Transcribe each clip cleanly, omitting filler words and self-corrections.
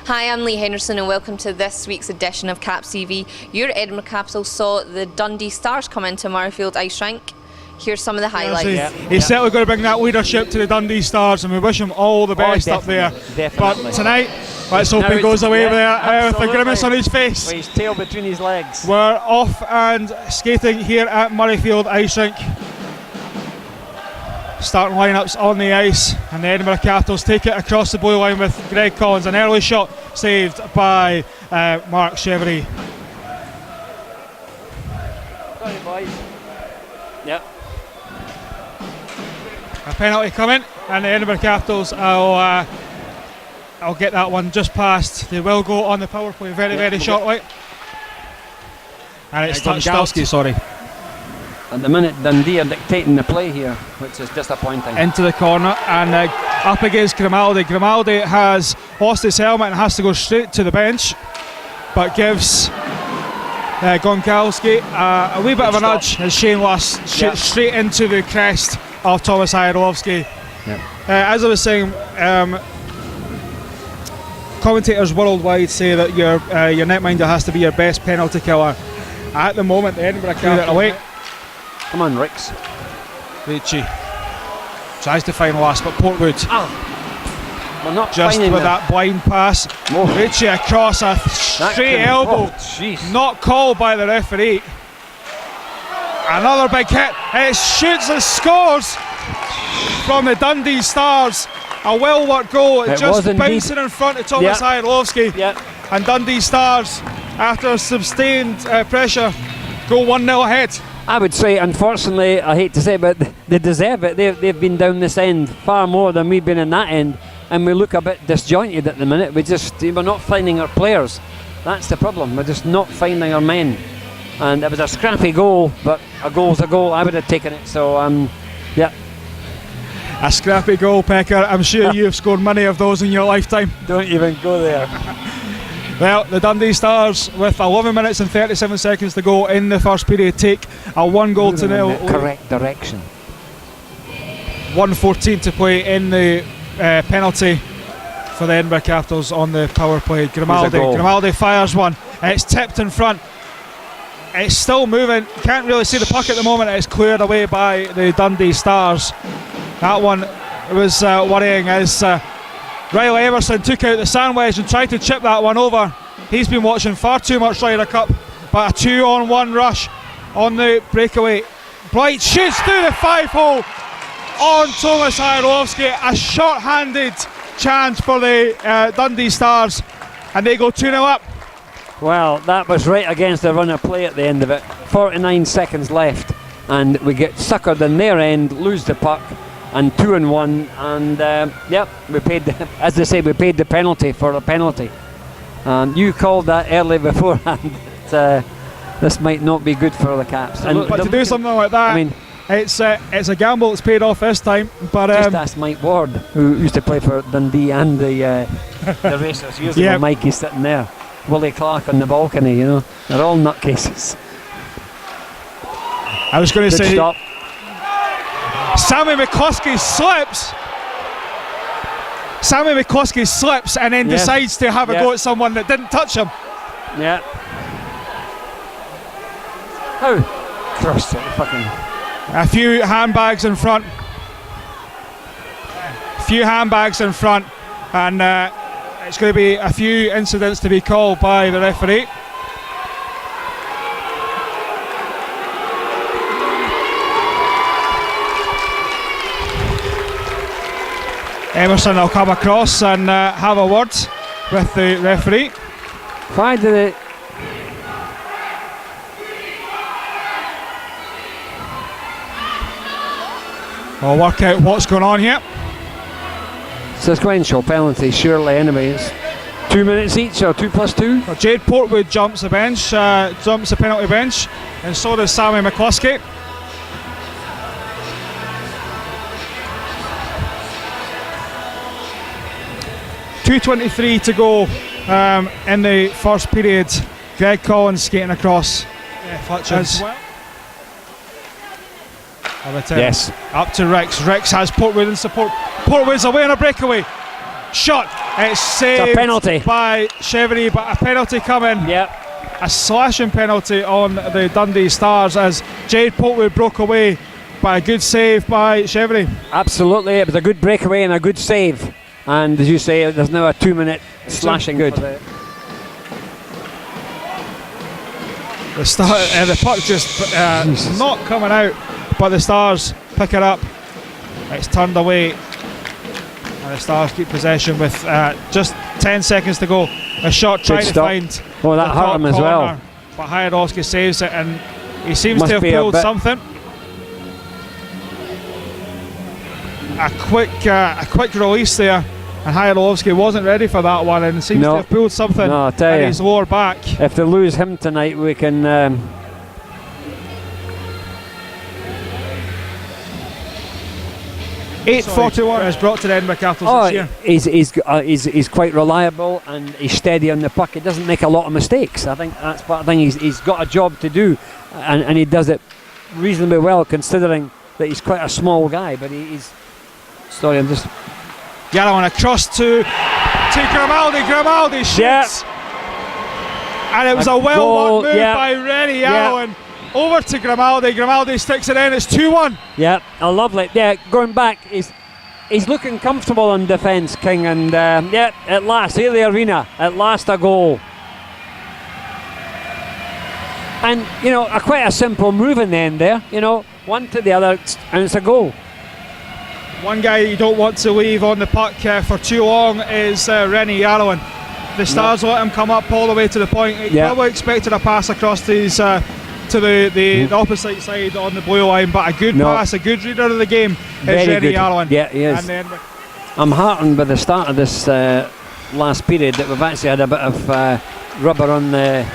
Hi, I'm Lee Henderson and welcome to this week's edition of CapsTv. Your Edinburgh Capitals saw the Dundee Stars come into Murrayfield Ice Rink. Here's some of the highlights. He's certainly going to bring that leadership to the Dundee Stars, and we wish him all the best up there. Definitely. But tonight, let's hope he goes away with a grimace on his face. With his tail between his legs. We're off and skating here at Murrayfield Ice Rink. Starting lineups on the ice, and the Edinburgh Capitals take it across the blue line with Greg Collins. An early shot saved by Mark Chevery. Sorry, boys. Yep. A penalty coming, and the Edinburgh Capitals will get that one just past. They will go on the power play very shortly. And it's touched up. Sorry. At the minute, Dundee are dictating the play here, which is disappointing. Into the corner and up against Grimaldi. Grimaldi has lost his helmet and has to go straight to the bench, but gives Gonkowski a wee bit of a nudge as Shane Luss shoots straight into the crest of Thomas Jablonski. Yep. As I was saying, commentators worldwide say that your netminder has to be your best penalty killer. At the moment, the Edinburgh Capitals away. Come on, Ricks. Ricci tries to find Luss, but Portwood We're not just with that blind pass. Ricci across a straight elbow, not called by the referee. Another big hit, and it shoots and scores from the Dundee Stars. A well-worked goal, it just bouncing in front of Thomas Jablonski. And Dundee Stars, after sustained pressure, go 1-0 ahead. I would say, unfortunately, I hate to say it, but they deserve it. They've been down this end far more than we've been in that end, and we look a bit disjointed at the minute. We're not finding our players. That's the problem. We're just not finding our men. And it was a scrappy goal, but a goal's a goal. I would have taken it. So, yeah. A scrappy goal, Pecker. I'm sure you've scored many of those in your lifetime. Don't even go there. Well, the Dundee Stars, with 11 minutes and 37 seconds to go in the first period, take a 1-0 correct direction. 1:14 to play in the penalty for the Edinburgh Capitals on the power play. Grimaldi fires one. It's tipped in front. It's still moving. Can't really see the puck at the moment. It's cleared away by the Dundee Stars. That one was worrying as Riley Everson took out the sand wedge and tried to chip that one over. He's been watching far too much Ryder Cup, but a 2-on-1 rush on the breakaway. Blight shoots through the 5-hole on Thomas Jablonski. A short-handed chance for the Dundee Stars, and they go 2-0 up. Well, that was right against the run of play at the end of it. 49 seconds left, and we get suckered in their end, lose the puck, and 2-1, and we paid, as they say, we paid the penalty for a penalty. You called that early beforehand. This might not be good for the Caps. But to do something like that, I mean, it's a gamble that's paid off this time. But just ask Mike Ward, who used to play for Dundee and the Racers. Usually Mikey's sitting there. Willie Clark on the balcony, you know. They're all nutcases. I was going to say, stop. Sammy McCloskey slips. Sammy McCloskey slips and then decides to have a go at someone that didn't touch him. Yeah. How? Cross it, fucking. A few handbags in front. And it's going to be a few incidents to be called by the referee. Emerson will come across and have a word with the referee. Why did it? We'll work out what's going on here. Sequential penalty, surely, anyways. 2 minutes each, or 2 plus 2? Well, Jade Portwood jumps the bench, jumps the penalty bench, and so does Sammy McCloskey. .2:23 to go in the first period. Greg Collins skating across. Fletcher's. Yes. Up to Ricks. Ricks has Portwood in support. Portwood's away on a breakaway. Shot It's saved a penalty by Chevry, but a penalty coming. Yep. A slashing penalty on the Dundee Stars as Jade Portwood broke away by a good save by Chevry. Absolutely, it was a good breakaway and a good save. And as you say, there's now a 2-minute slashing good. The puck just not coming out, but the Stars pick it up. It's turned away, and the Stars keep possession with just 10 seconds to go. A shot trying to find. Oh, that hurt him as well. But Hajadowski saves it, and he seems Must to have be pulled something. A quick release there, and Hajadowski wasn't ready for that one, and seems to have pulled something in his lower back. If they lose him tonight, we can. 8:41 is brought to the Edinburgh Capitals this year. He's quite reliable and he's steady on the puck. He doesn't make a lot of mistakes. I think that's part of the thing. He's got a job to do, and he does it reasonably well considering that he's quite a small guy. But he's. Sorry, I'm just. Yallowan across to Grimaldi. Grimaldi shoots, and it was a well-won move by Rennie Yallowan. Over to Grimaldi. Grimaldi sticks it in. It's 2-1. Yeah, a lovely. Yeah, going back, he's looking comfortable on defence, King, and at last, here the arena, at last a goal. And quite a simple move in the end there. One to the other, and it's a goal. One guy you don't want to leave on the puck for too long is Rennie Yallowan. The Stars let him come up all the way to the point. He probably expected a pass across these. To the opposite side on the blue line, but a good pass, a good reader of the game is Rennie Yallowan. Yeah, he is. I'm heartened by the start of this last period that we've actually had a bit of rubber on the.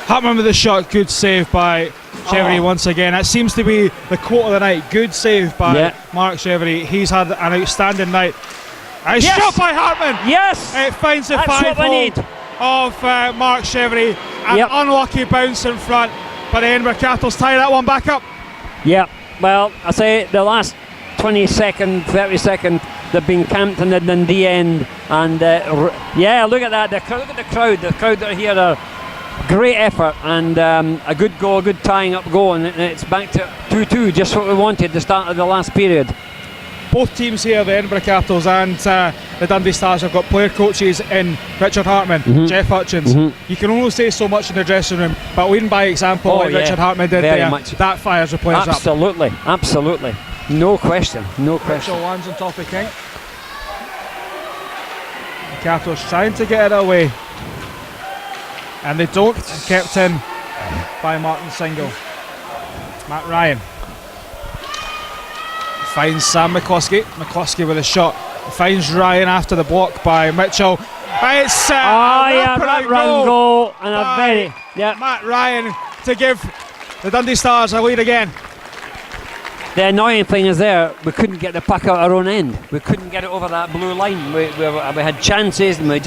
Hartman with the shot, good save by Chevry once again. It seems to be the quote of the night. Good save by Mark Chevry. He's had an outstanding night. A shot by Hartman. Yes, it finds the 5-hole of Mark Chevry. An unlucky bounce in front. But the Edinburgh Capitals tie that one back up. Yeah, well, I say the last 20 second, 30 second, they've been camped in the Dundee end. And look at that. Look at the crowd. The crowd that are here are great effort and a good goal, a good tying up goal. And it's back to 2-2, just what we wanted, the start of the last period. Both teams here, the Edinburgh Capitals and the Dundee Stars, have got player coaches in Richard Hartman, Jeff Hutchins. You can only say so much in the dressing room, but leading by example, like Richard Hartman did there, that fires the players up. Absolutely. No question. Mitchell lands on top of King. The Capitals trying to get it away, and they don't. Kept in by Martin Single. Matt Ryan finds Sam McCluskey. McCluskey with a shot. Finds Ryan after the block by Mitchell. It's run goal and a very Matt Ryan to give the Dundee Stars a lead again. The annoying thing is we couldn't get the puck out our own end. We couldn't get it over that blue line. We had chances and we were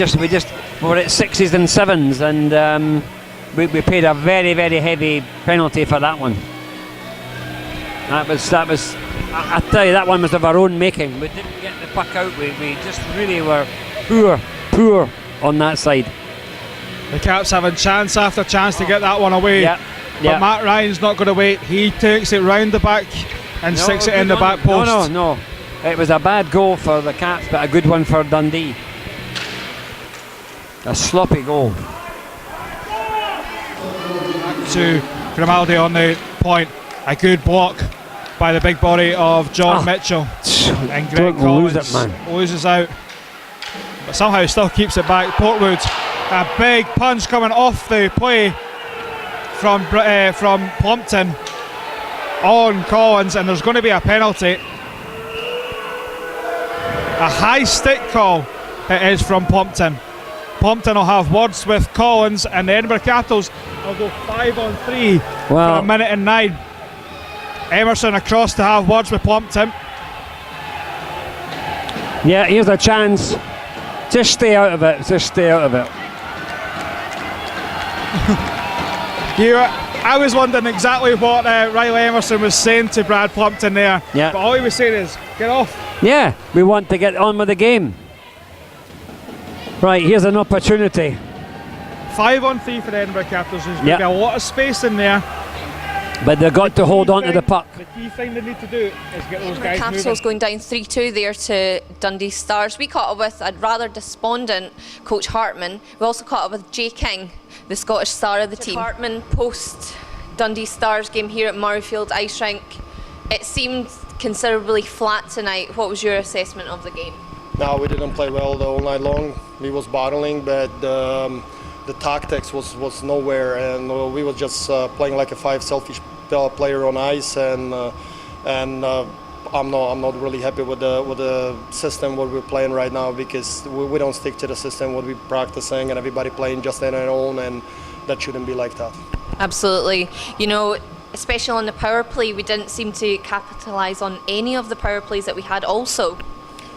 at 6s and 7s, and we paid a very, very heavy penalty for that one. That was. I tell you, that one was of our own making. We didn't get the puck out. We just really were poor on that side. The Caps having chance after chance to get that one away. But Matt Ryan's not going to wait. He takes it round the back and sticks it in the back post. No. It was a bad goal for the Caps, but a good one for Dundee. A sloppy goal. Back to Grimaldi on the point. A good block by the big body of John Mitchell, and Greg Collins loses out, but somehow still keeps it back. Portwood, a big punch coming off the play from Plumpton on Collins, and there's going to be a penalty, a high stick call. It is from Plumpton. Plumpton will have words with Collins, and the Edinburgh Capitals will go 5-on-3 for a minute and 9. Emerson across to have words with Plumpton. Yeah, here's a chance. Just stay out of it. I was wondering exactly what Riley Emerson was saying to Brad Plumpton there. But all he was saying is, get off. Yeah, we want to get on with the game. Right, here's an opportunity. 5-on-3 for the Edinburgh Capitals. There's going to be a lot of space in there. But they've got to hold on to the puck. The key thing they need to do is get those guys Capitals moving. going down 3-2 there to Dundee Stars. We caught up with a rather despondent Coach Hartman. We also caught up with Jay King, the Scottish star of the team. Hartman post Dundee Stars game here at Murrayfield Ice Rink. It seemed considerably flat tonight. What was your assessment of the game? No, we didn't play well the whole night long. We was battling, but the tactics was nowhere, and we were just playing like a 5 selfish player on ice, and I'm not really happy with the system what we're playing right now, because we don't stick to the system what we're practicing, and everybody playing just on their own, and that shouldn't be like that. Absolutely. You know, especially on the power play, we didn't seem to capitalise on any of the power plays that we had also.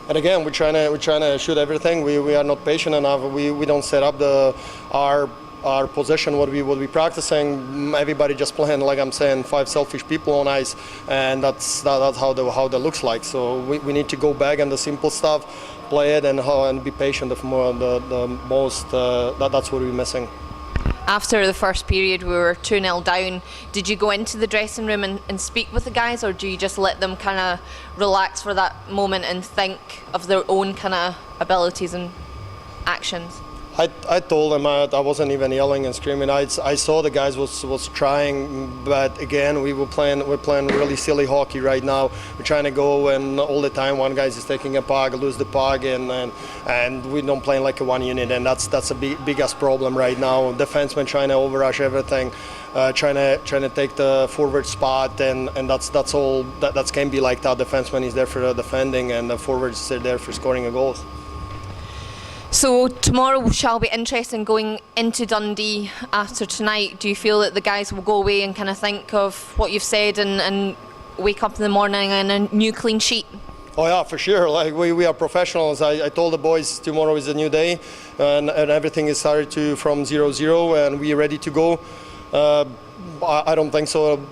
And again, we're trying to shoot everything. We are not patient enough. We don't set up our position what we practicing. Everybody just playing, like I'm saying, 5 selfish people on ice, and that's how that looks like. So we need to go back on the simple stuff, play it, and be patient. That's what we're missing. After the first period, we were 2-0 down. Did you go into the dressing room and speak with the guys, or do you just let them kind of relax for that moment and think of their own kind of abilities and actions? I told them I wasn't even yelling and screaming. I saw the guys was trying, but again we're playing really silly hockey right now. We're trying to go, and all the time one guy is taking a puck, lose the puck, and we don't play like a one unit, and that's a biggest problem right now. Defensemen trying to overrush everything, trying to take the forward spot, and that's all. That can be like that. Defenseman is there for defending, and the forwards are there for scoring a goal. So tomorrow shall be interesting going into Dundee after tonight. Do you feel that the guys will go away and kind of think of what you've said and wake up in the morning and a new clean sheet? Oh yeah, for sure. Like we are professionals. I told the boys tomorrow is a new day, and everything is started from 0-0, and we're ready to go. I don't think so.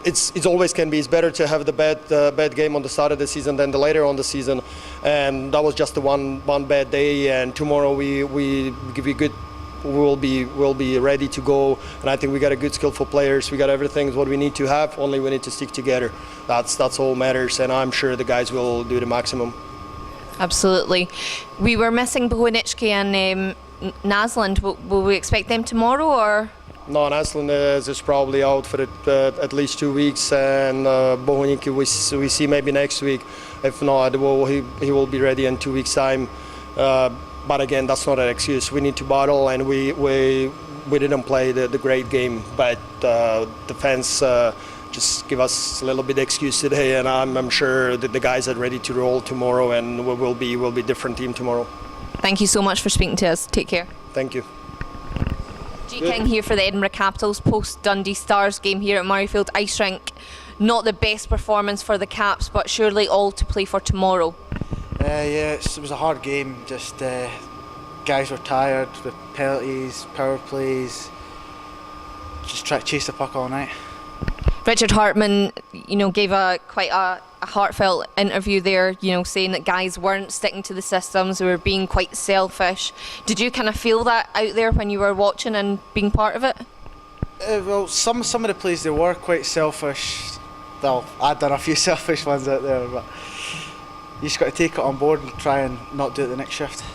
It's always can be. It's better to have the bad game on the start of the season than the later on the season, and that was just the one bad day. And tomorrow we'll be ready to go. And I think we got a good skillful players. We got everything what we need to have. Only we need to stick together. That's all matters. And I'm sure the guys will do the maximum. Absolutely. We were missing Bohuniczki and Naslund. Will we expect them tomorrow, or? No, Naslund is probably out for at least 2 weeks, and Bohuniczki we see maybe next week. If not, he will be ready in 2 weeks' time. But again, that's not an excuse. We need to battle, and we didn't play the great game, but the fans just give us a little bit of excuse today, and I'm sure that the guys are ready to roll tomorrow, and we'll be a different team tomorrow. Thank you so much for speaking to us. Take care. Thank you. G King here for the Edinburgh Capitals post Dundee Stars game here at Murrayfield Ice Rink. Not the best performance for the Caps, but surely all to play for tomorrow. Yeah, it was a hard game. Just guys were tired with penalties, power plays. Just try to chase the puck all night. Richard Hartman, gave quite a heartfelt interview there, saying that guys weren't sticking to the systems, they were being quite selfish. Did you kind of feel that out there when you were watching and being part of it? Well, some of the plays, they were quite selfish. Well, I'd done a few selfish ones out there, but you just got to take it on board and try and not do it the next shift.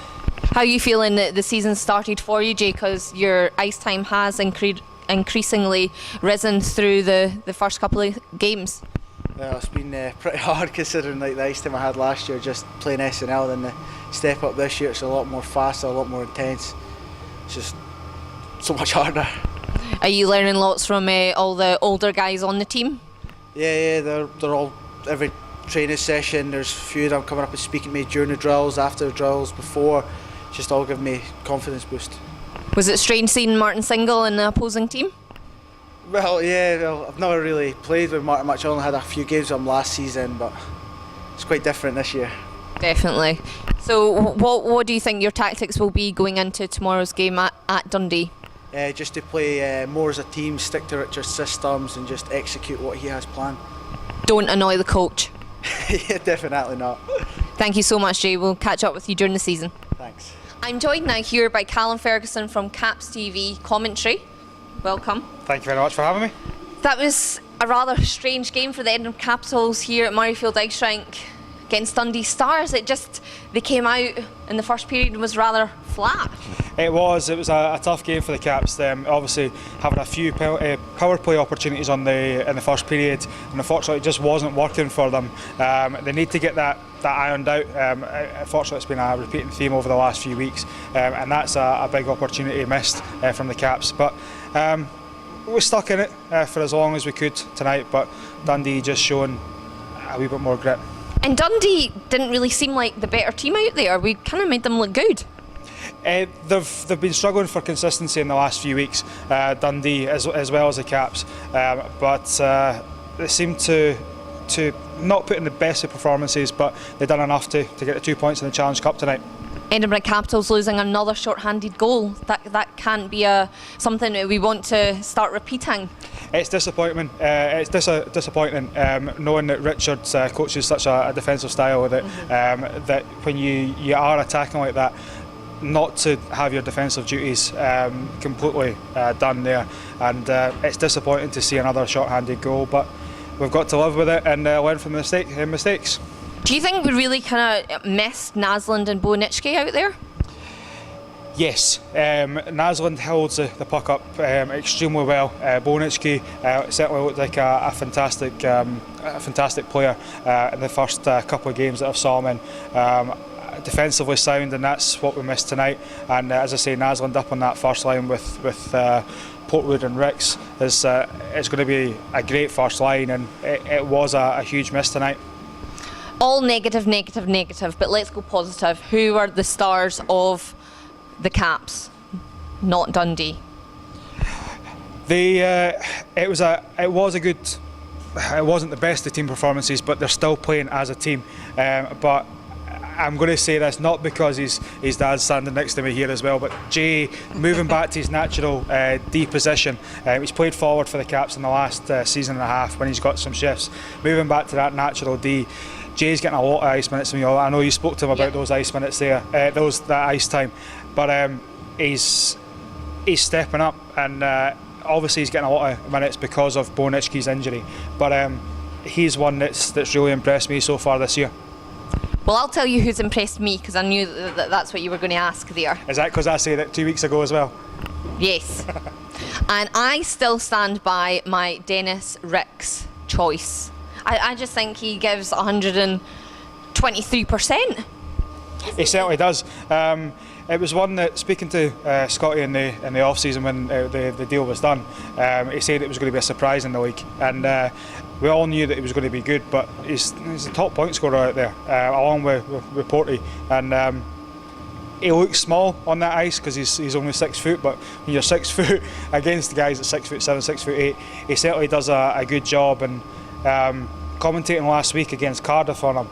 How are you feeling that the season started for you, Jay, because your ice time has increasingly risen through the first couple of games? Well, it's been pretty hard considering like the ice time I had last year just playing SNL, and the step up this year it's a lot more faster, a lot more intense. It's just so much harder. Are you learning lots from all the older guys on the team? Yeah, they're all, every training session there's a few of them coming up and speaking to me during the drills, after the drills, before. Just all give me confidence boost. Was it strange seeing Martin Single in the opposing team? Well, yeah, I've never really played with Martin much. I only had a few games with him last season, but it's quite different this year. Definitely. So what do you think your tactics will be going into tomorrow's game at Dundee? Just to play more as a team, stick to Richard's systems and just execute what he has planned. Don't annoy the coach. Yeah, definitely not. Thank you so much, Jay. We'll catch up with you during the season. Thanks. I'm joined now here by Callum Ferguson from CapsTv commentary. Welcome. Thank you very much for having me. That was a rather strange game for the Edinburgh Capitals here at Murrayfield Ice Rink against Dundee Stars. They came out in the first period and was rather flat. It was a tough game for the Caps. Obviously having a few power play opportunities in the first period, and unfortunately it just wasn't working for them. They need to get that ironed out. Unfortunately it's been a repeating theme over the last few weeks, and that's a big opportunity missed from the Caps. But we stuck in it for as long as we could tonight, but Dundee just showing a wee bit more grit. And Dundee didn't really seem like the better team out there. We kind of made them look good. They've been struggling for consistency in the last few weeks, Dundee as well as the Caps, but they seem to not put in the best of performances, but they've done enough to get the 2 points in the Challenge Cup tonight. Edinburgh Capitals losing another short-handed goal. That can't be something that we want to start repeating. It's disappointment. It's disappointing knowing that Richard coaches such a defensive style that when you are attacking like that, not to have your defensive duties completely done there, and it's disappointing to see another short-handed goal, but we've got to live with it and learn from mistakes. Do you think we really kind of missed Naslund and Bonitschke out there? Yes, Naslund held the puck up extremely well. Bonitschke certainly looked like a fantastic player in the first couple of games that I've saw him in. Defensively sound, and that's what we missed tonight. And as I say, Naslund up on that first line with Portwood and Ricks is going to be a great first line, and it was a huge miss tonight. All negative, but let's go positive. Who are the stars of the Caps, not Dundee? It wasn't the best of team performances, but they're still playing as a team. But I'm going to say this not because his dad's standing next to me here as well, but Jay moving back to his natural D position. He's played forward for the Caps in the last season and a half when he's got some shifts. Moving back to that natural D, Jay's getting a lot of ice minutes from you. I know you spoke to him about those ice minutes there, that ice time, but he's stepping up, and obviously he's getting a lot of minutes because of Bonitschke's injury. But he's one that's really impressed me so far this year. Well, I'll tell you who's impressed me, because I knew that's what you were going to ask there. Is that because I said it 2 weeks ago as well? Yes. And I still stand by my Dennis Ricks choice. I just think he gives 123%. He certainly does. It was one that, speaking to Scotty in the off season when the deal was done, he said it was going to be a surprise in the league, and we all knew that he was going to be good. But he's the top point scorer out there, along with Porty, and he looks small on that ice because he's only 6 foot. But when you're 6 foot against the guys at 6'7", 6'8", he certainly does a good job. And commentating last week against Cardiff on him,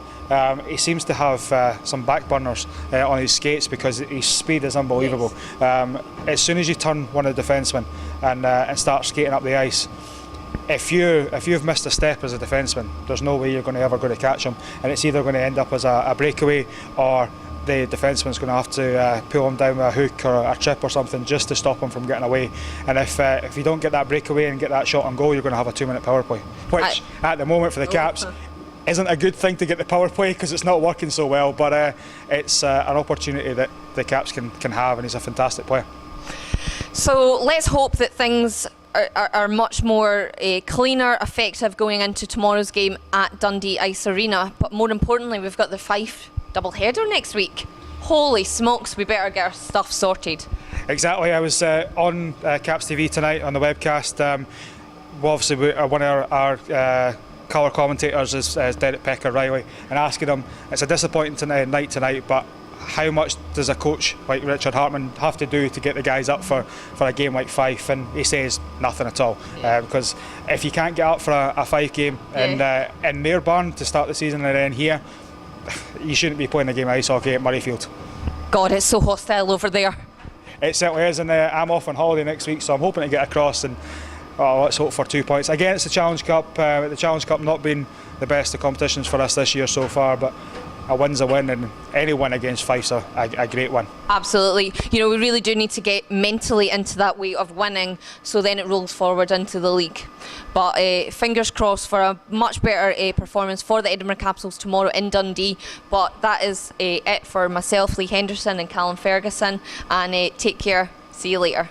he seems to have some back burners on his skates because his speed is unbelievable. Yes. As soon as you turn one of the defensemen and start skating up the ice, if you've missed a step as a defenseman, there's no way you're ever going to catch him, and it's either going to end up as a breakaway, or the defenseman's going to have to pull him down with a hook or a trip or something just to stop him from getting away. And if you don't get that breakaway and get that shot on goal, you're going to have a 2-minute power play, which at the moment for the Caps isn't a good thing to get the power play because it's not working so well, but it's an opportunity that the Caps can have, and he's a fantastic player. So let's hope that things are much more cleaner, effective going into tomorrow's game at Dundee Ice Arena. But more importantly, we've got the Fife double-header next week. Holy smokes, we better get our stuff sorted. Exactly. I was on CapsTv tonight on the webcast. Obviously, one of our colour commentators is Derek Pecker-Riley, and asking him, it's a disappointing night tonight, but how much does a coach like Richard Hartman have to do to get the guys up for a game like Fife? And he says nothing at all, because if you can't get up for a Fife game in their barn to start the season and then here, you shouldn't be playing a game of ice hockey at Murrayfield. God, it's so hostile over there. It certainly is, and I'm off on holiday next week, so I'm hoping to get across and let's hope for 2 points against the Challenge Cup. The Challenge Cup not been the best of competitions for us this year so far, but a win's a win, and any win against Fife's a great one. Absolutely. You know, we really do need to get mentally into that way of winning, so then it rolls forward into the league. But fingers crossed for a much better performance for the Edinburgh Capitals tomorrow in Dundee. But that is it for myself, Lee Henderson and Callum Ferguson, and take care. See you later.